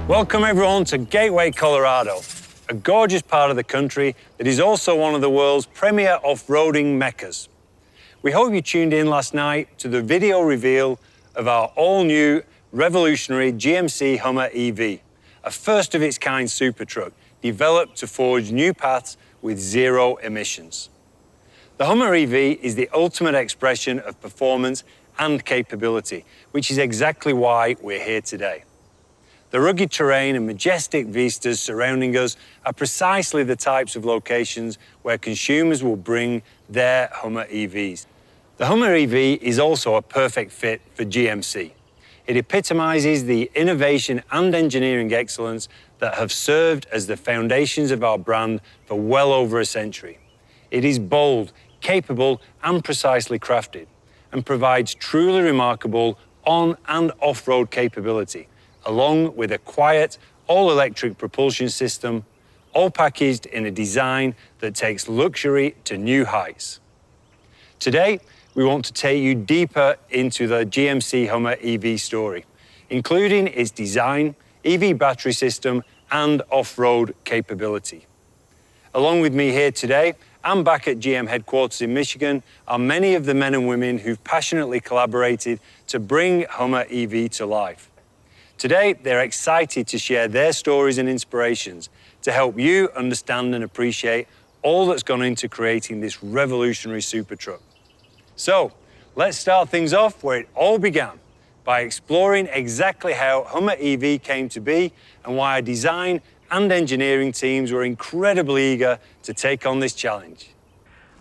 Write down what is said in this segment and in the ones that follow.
Welcome everyone to Gateway, Colorado, a gorgeous part of the country that is also one of the world's premier off-roading meccas. We hope you tuned in last night to the video reveal of our all-new revolutionary GMC Hummer EV, a first-of-its-kind super truck developed to forge new paths with zero emissions. The Hummer EV is the ultimate expression of performance and capability, which is exactly why we're here today. The rugged terrain and majestic vistas surrounding us are precisely the types of locations where consumers will bring their Hummer EVs. The Hummer EV is also a perfect fit for GMC. It epitomizes the innovation and engineering excellence that have served as the foundations of our brand for well over a century. It is bold, capable, and precisely crafted, and provides truly remarkable on- and off-road capability, along with a quiet, all-electric propulsion system, all packaged in a design that takes luxury to new heights. Today, we want to take you deeper into the GMC Hummer EV story, including its design, EV battery system, and off-road capability. Along with me here today, and back at GM headquarters in Michigan, are many of the men and women who've passionately collaborated to bring Hummer EV to life. Today, they're excited to share their stories and inspirations to help you understand and appreciate all that's gone into creating this revolutionary super truck. So, let's start things off where it all began, by exploring exactly how Hummer EV came to be and why our design and engineering teams were incredibly eager to take on this challenge.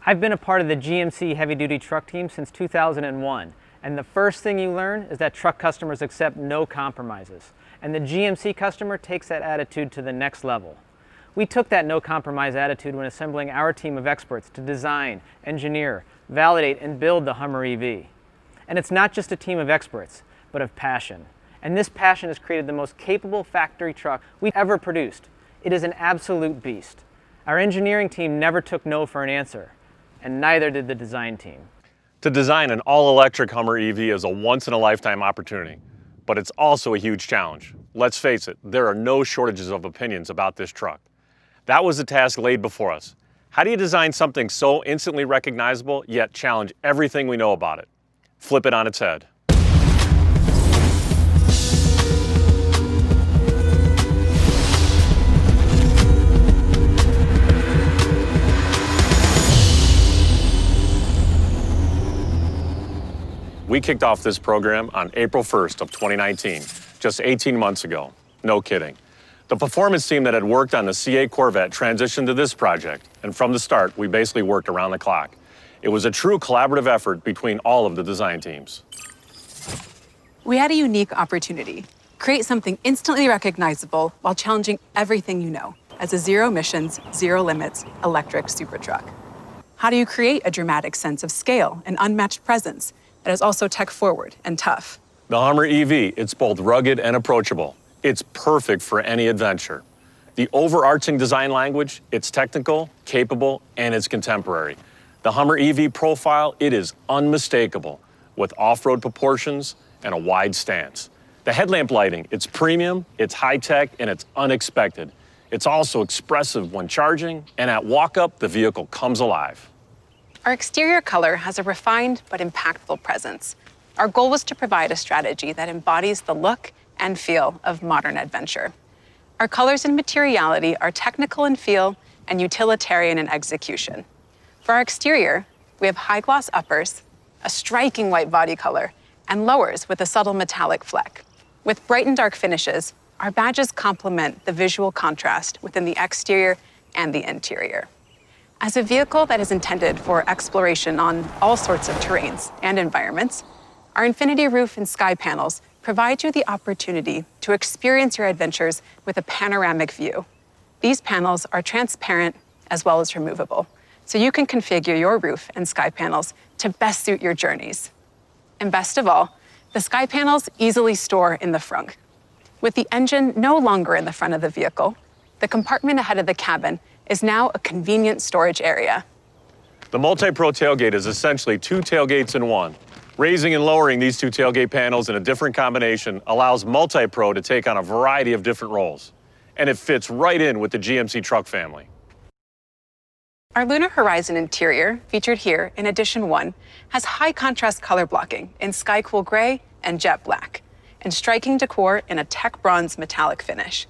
I've been a part of the GMC heavy-duty truck team since 2001. And the first thing you learn is that truck customers accept no compromises. And the GMC customer takes that attitude to the next level. We took that no compromise attitude when assembling our team of experts to design, engineer, validate, and build the Hummer EV. And it's not just a team of experts, but of passion. And this passion has created the most capable factory truck we've ever produced. It is an absolute beast. Our engineering team never took no for an answer, and neither did the design team. To design an all-electric Hummer EV is a once-in-a-lifetime opportunity, but it's also a huge challenge. Let's face it, there are no shortages of opinions about this truck. That was the task laid before us. How do you design something so instantly recognizable, yet challenge everything we know about it? Flip it on its head. We kicked off this program on April 1st of 2019, just 18 months ago. No kidding. The performance team that had worked on the C8 Corvette transitioned to this project, and from the start, we basically worked around the clock. It was a true collaborative effort between all of the design teams. We had a unique opportunity. Create something instantly recognizable while challenging everything you know as a zero emissions, zero limits electric super truck. How do you create a dramatic sense of scale and unmatched presence that is also tech-forward and tough? The Hummer EV, it's both rugged and approachable. It's perfect for any adventure. The overarching design language, it's technical, capable, and it's contemporary. The Hummer EV profile, it is unmistakable, with off-road proportions and a wide stance. The headlamp lighting, it's premium, it's high-tech, and it's unexpected. It's also expressive when charging, and at walk-up, the vehicle comes alive. Our exterior color has a refined but impactful presence. Our goal was to provide a strategy that embodies the look and feel of modern adventure. Our colors and materiality are technical in feel and utilitarian in execution. For our exterior, we have high gloss uppers, a striking white body color, and lowers with a subtle metallic fleck. With bright and dark finishes, our badges complement the visual contrast within the exterior and the interior. As a vehicle that is intended for exploration on all sorts of terrains and environments, our infinity roof and sky panels provide you the opportunity to experience your adventures with a panoramic view. These panels are transparent as well as removable, so you can configure your roof and sky panels to best suit your journeys. And best of all, the sky panels easily store in the frunk. With the engine no longer in the front of the vehicle, the compartment ahead of the cabin is now a convenient storage area. The Multi-Pro tailgate is essentially two tailgates in one. Raising and lowering these two tailgate panels in a different combination allows Multi-Pro to take on a variety of different roles. And it fits right in with the GMC truck family. Our Lunar Horizon interior, featured here in Edition 1, has high contrast color blocking in sky cool gray and jet black, and striking decor in a tech bronze metallic finish.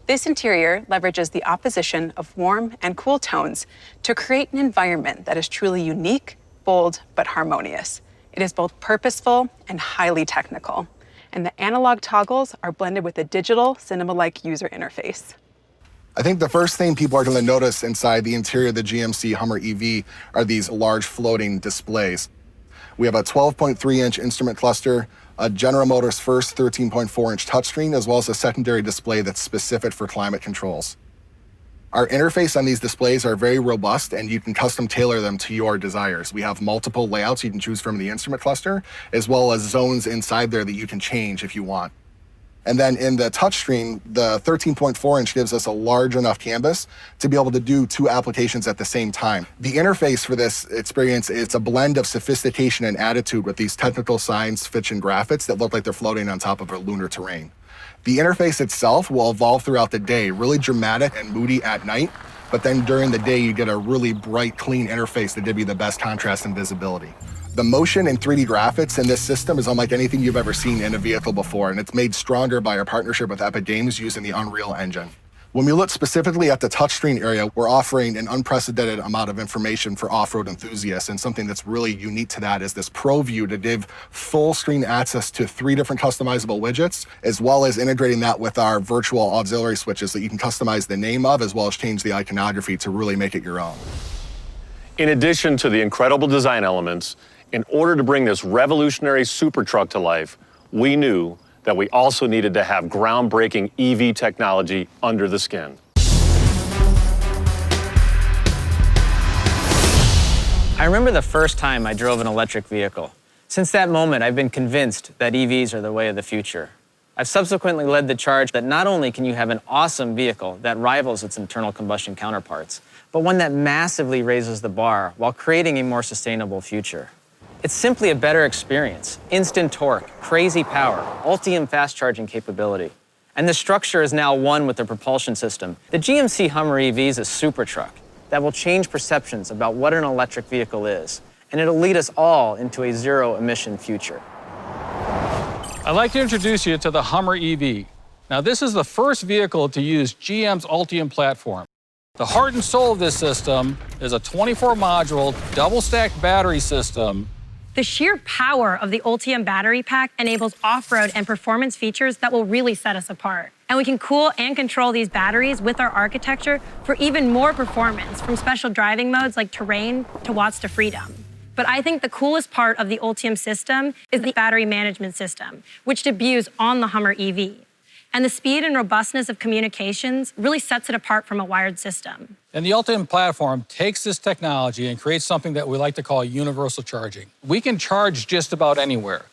This interior leverages the opposition of warm and cool tones to create an environment that is truly unique, bold, but harmonious. It is both purposeful and highly technical, and the analog toggles are blended with a digital cinema-like user interface. I think the first thing people are going to notice inside the interior of the GMC Hummer EV are these large floating displays. We have a 12.3-inch instrument cluster, a General Motors first 13.4-inch touchscreen, as well as a secondary display that's specific for climate controls. Our interface on these displays are very robust, and you can custom tailor them to your desires. We have multiple layouts you can choose from the instrument cluster, as well as zones inside there that you can change if you want. And then in the touchscreen, the 13.4-inch gives us a large enough canvas to be able to do two applications at the same time. The interface for this experience, it's a blend of sophistication and attitude with these technical science fiction graphics that look like they're floating on top of a lunar terrain. The interface itself will evolve throughout the day, really dramatic and moody at night, but then during the day you get a really bright, clean interface that gives you the best contrast and visibility. The motion and 3D graphics in this system is unlike anything you've ever seen in a vehicle before, and it's made stronger by our partnership with Epic Games using the Unreal Engine. When we look specifically at the touchscreen area, we're offering an unprecedented amount of information for off-road enthusiasts, and something that's really unique to that is this Pro View to give full screen access to 3 different customizable widgets, as well as integrating that with our virtual auxiliary switches that you can customize the name of, as well as change the iconography to really make it your own. In addition to the incredible design elements, in order to bring this revolutionary super truck to life, we knew that we also needed to have groundbreaking EV technology under the skin. I remember the first time I drove an electric vehicle. Since that moment, I've been convinced that EVs are the way of the future. I've subsequently led the charge that not only can you have an awesome vehicle that rivals its internal combustion counterparts, but one that massively raises the bar while creating a more sustainable future. It's simply a better experience. Instant torque, crazy power, Ultium fast charging capability. And the structure is now one with the propulsion system. The GMC Hummer EV is a super truck that will change perceptions about what an electric vehicle is, and it'll lead us all into a zero-emission future. I'd like to introduce you to the Hummer EV. Now, this is the first vehicle to use GM's Ultium platform. The heart and soul of this system is a 24-module, double-stacked battery system. The sheer power of the Ultium battery pack enables off-road and performance features that will really set us apart. And we can cool and control these batteries with our architecture for even more performance, from special driving modes like terrain to watts to freedom. But I think the coolest part of the Ultium system is the battery management system, which debuts on the Hummer EV. And the speed and robustness of communications really sets it apart from a wired system. And the Ultium platform takes this technology and creates something that we like to call universal charging. We can charge just about anywhere.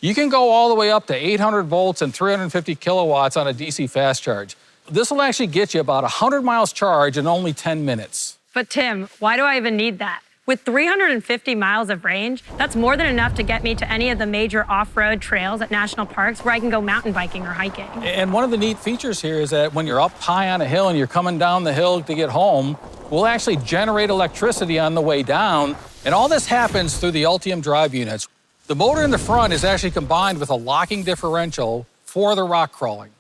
You can go all the way up to 800 volts and 350 kilowatts on a DC fast charge. This will actually get you about 100 miles charge in only 10 minutes. But Tim, why do I even need that? With 350 miles of range, that's more than enough to get me to any of the major off-road trails at national parks where I can go mountain biking or hiking. And one of the neat features here is that when you're up high on a hill and you're coming down the hill to get home, we'll actually generate electricity on the way down, and all this happens through the Ultium drive units. The motor in the front is actually combined with a locking differential for the rock crawling.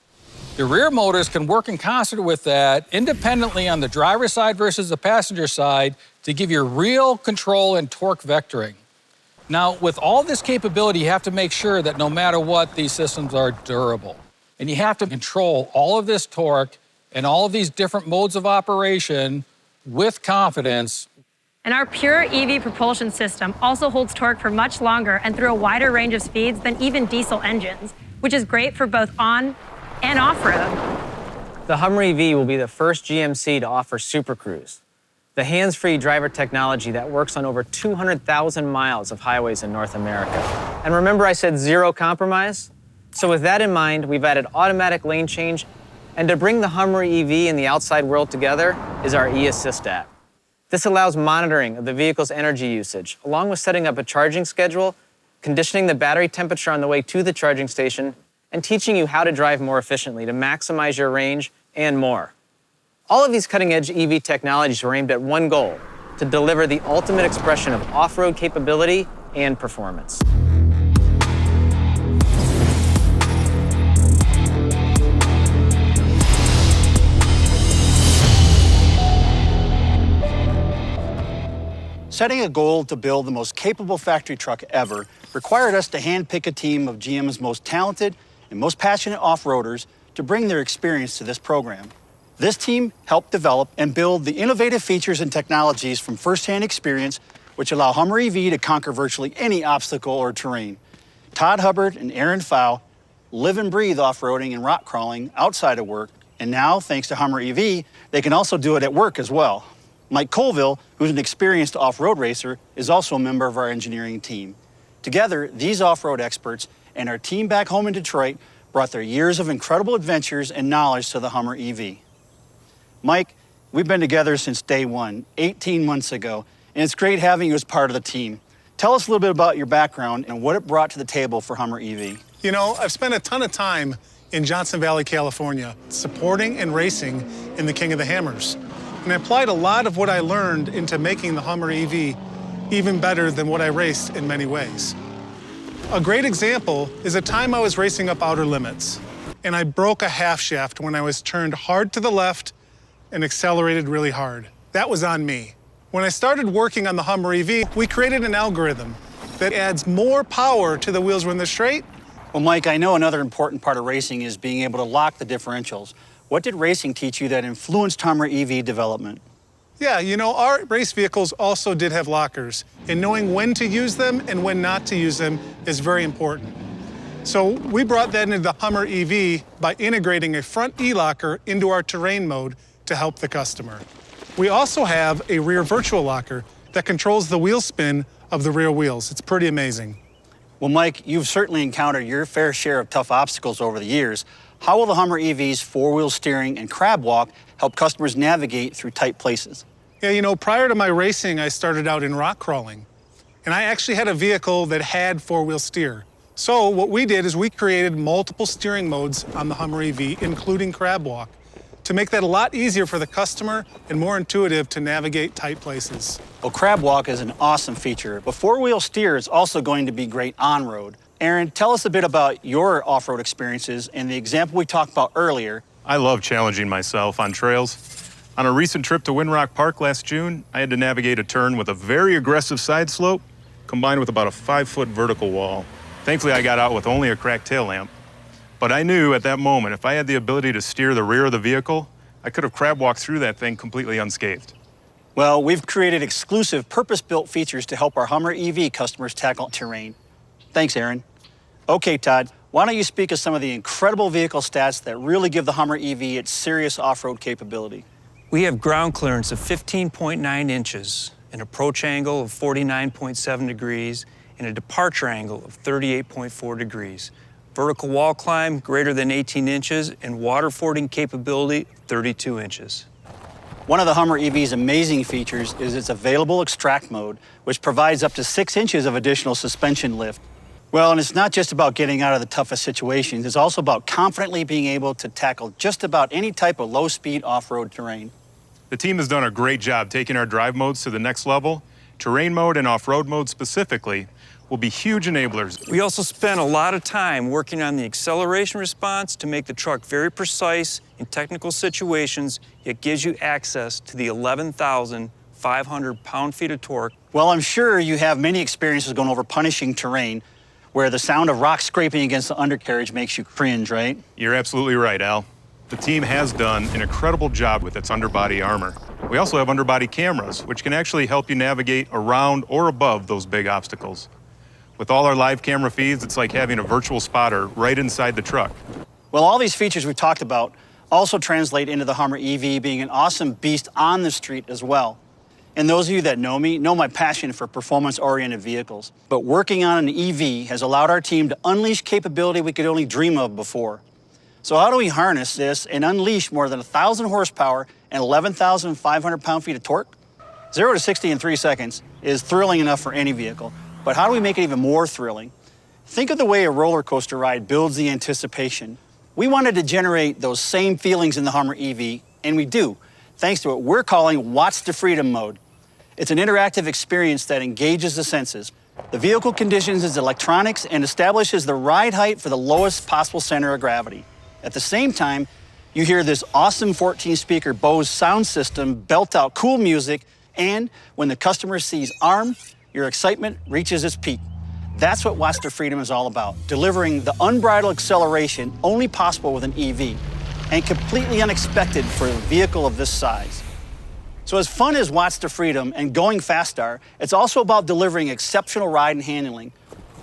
The rear motors can work in concert with that independently on the driver's side versus the passenger side to give you real control and torque vectoring. Now, with all this capability, you have to make sure that no matter what, these systems are durable. And you have to control all of this torque and all of these different modes of operation with confidence. And our pure EV propulsion system also holds torque for much longer and through a wider range of speeds than even diesel engines, which is great for both on and off-road. The Hummer EV will be the first GMC to offer Super Cruise, the hands-free driver technology that works on over 200,000 miles of highways in North America. And remember I said zero compromise? So with that in mind, we've added automatic lane change, and to bring the Hummer EV and the outside world together is our eAssist app. This allows monitoring of the vehicle's energy usage, along with setting up a charging schedule conditioning the battery temperature on the way to the charging station, and teaching you how to drive more efficiently to maximize your range and more. All of these cutting-edge EV technologies are aimed at one goal: to deliver the ultimate expression of off-road capability and performance. Setting a goal to build the most capable factory truck ever required us to handpick a team of GM's most talented and most passionate off-roaders to bring their experience to this program. This team helped develop and build the innovative features and technologies from first-hand experience which allow Hummer EV to conquer virtually any obstacle or terrain. Todd Hubbard and Aaron Pfau live and breathe off-roading and rock crawling outside of work, and now, thanks to Hummer EV, they can also do it at work as well. Mike Colville, who's an experienced off-road racer, is also a member of our engineering team. Together, these off-road experts and our team back home in Detroit brought their years of incredible adventures and knowledge to the Hummer EV. Mike, we've been together since day one, 18 months ago, and it's great having you as part of the team. Tell us a little bit about your background and what it brought to the table for Hummer EV. You know, I've spent a ton of time in Johnson Valley, California, supporting and racing in the King of the Hammers. And I applied a lot of what I learned into making the Hummer EV even better than what I raced in many ways. A great example is a time I was racing up outer limits, and I broke a half shaft when I was turned hard to the left and accelerated really hard. That was on me. When I started working on the Hummer EV, we created an algorithm that adds more power to the wheels when they're straight. Well, Mike, I know another important part of racing is being able to lock the differentials. What did racing teach you that influenced Hummer EV development? Yeah, you know, our race vehicles also did have lockers, and knowing when to use them and when not to use them is very important. So we brought that into the Hummer EV by integrating a front E-locker into our terrain mode to help the customer. We also have a rear virtual locker that controls the wheel spin of the rear wheels. It's pretty amazing. Well, Mike, you've certainly encountered your fair share of tough obstacles over the years. How will the Hummer EV's four-wheel steering and crab walk help customers navigate through tight places? Yeah, you know, prior to my racing, I started out in rock crawling, and I actually had a vehicle that had four-wheel steer. So what we did is we created multiple steering modes on the Hummer EV, including crab walk, to make that a lot easier for the customer and more intuitive to navigate tight places. Well, crab walk is an awesome feature, but four-wheel steer is also going to be great on-road. Aaron, tell us a bit about your off-road experiences and the example we talked about earlier. I love challenging myself on trails. On a recent trip to Windrock Park last June, I had to navigate a turn with a very aggressive side slope combined with about a 5-foot vertical wall. Thankfully, I got out with only a cracked tail lamp. But I knew at that moment, if I had the ability to steer the rear of the vehicle, I could have crab walked through that thing completely unscathed. Well, we've created exclusive purpose-built features to help our Hummer EV customers tackle terrain. Thanks, Aaron. Okay, Todd, why don't you speak of some of the incredible vehicle stats that really give the Hummer EV its serious off-road capability? We have ground clearance of 15.9 inches, an approach angle of 49.7 degrees, and a departure angle of 38.4 degrees. Vertical wall climb greater than 18 inches, and water fording capability of 32 inches. One of the Hummer EV's amazing features is its available extract mode, which provides up to 6 inches of additional suspension lift. Well, and it's not just about getting out of the toughest situations, it's also about confidently being able to tackle just about any type of low-speed off-road terrain. The team has done a great job taking our drive modes to the next level. Terrain mode and off-road mode specifically will be huge enablers. We also spent a lot of time working on the acceleration response to make the truck very precise in technical situations, yet gives you access to the 11,500 pound-feet of torque. Well, I'm sure you have many experiences going over punishing terrain where the sound of rock scraping against the undercarriage makes you cringe, right? You're absolutely right, Al. The team has done an incredible job with its underbody armor. We also have underbody cameras, which can actually help you navigate around or above those big obstacles. With all our live camera feeds, it's like having a virtual spotter right inside the truck. Well, all these features we've talked about also translate into the Hummer EV being an awesome beast on the street as well. And those of you that know me know my passion for performance-oriented vehicles. But working on an EV has allowed our team to unleash capability we could only dream of before. So how do we harness this and unleash more than 1,000 horsepower and 11,500 pound-feet of torque? 0 to 60 in 3 seconds is thrilling enough for any vehicle. But how do we make it even more thrilling? Think of the way a roller coaster ride builds the anticipation. We wanted to generate those same feelings in the Hummer EV, and we do, thanks to what we're calling Watts to Freedom mode. It's an interactive experience that engages the senses. The vehicle conditions its electronics and establishes the ride height for the lowest possible center of gravity. At the same time, you hear this awesome 14-speaker Bose sound system belt out cool music, and when the customer sees ARM, your excitement reaches its peak. That's what Watts to Freedom is all about, delivering the unbridled acceleration only possible with an EV, and completely unexpected for a vehicle of this size. So as fun as Watts to Freedom and going fast are, it's also about delivering exceptional ride and handling.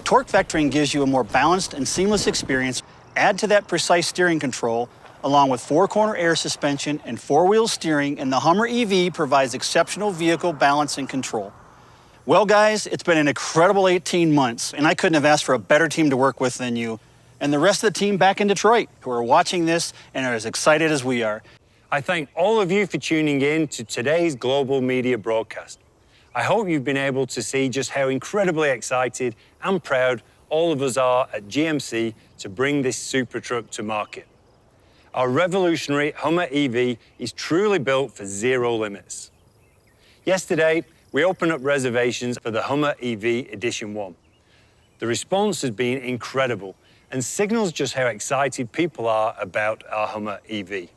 Torque vectoring gives you a more balanced and seamless experience. Add to that precise steering control, along with four-corner air suspension and four-wheel steering, and the Hummer EV provides exceptional vehicle balance and control. Well, guys, it's been an incredible 18 months, and I couldn't have asked for a better team to work with than you, and the rest of the team back in Detroit who are watching this and are as excited as we are. I thank all of you for tuning in to today's global media broadcast. I hope you've been able to see just how incredibly excited and proud all of us are at GMC to bring this super truck to market. Our revolutionary Hummer EV is truly built for zero limits. Yesterday, we opened up reservations for the Hummer EV Edition 1. The response has been incredible and signals just how excited people are about our Hummer EV.